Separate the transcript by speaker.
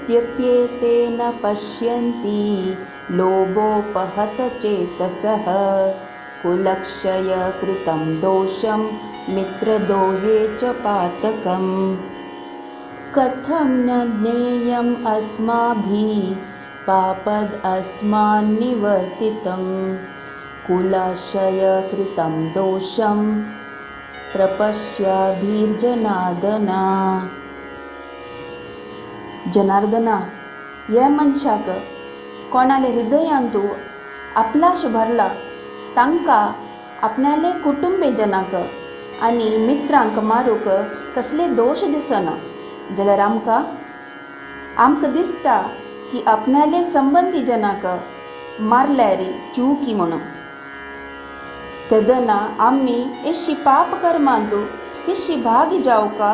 Speaker 1: त्यप्येते न पश्यन्ति लोभोपहत चेतसः कुलक्षय कृतं दोषं मित्रद्रोहे च पातकम् कथं न ज्ञेयम् अस्माभिः पापद् अस्मान् निवर्तितं कुलाशय कृतं दोषं प्रपश्याभिर्जनार्दना। जनार्दना, या मनशाक कोणाले हृदयांतू आपलाश भरला तांकां आपणाले कुटुंबे जनाक आनी मित्रांक मारूक कसले दोष दिसना जाल्यार आमकां दिसता की आपणाले संबंधी जनाक मारल्यार चुकी म्हणून। तेदना आमी एशी पाप कर्मांतू किशी भागी जावका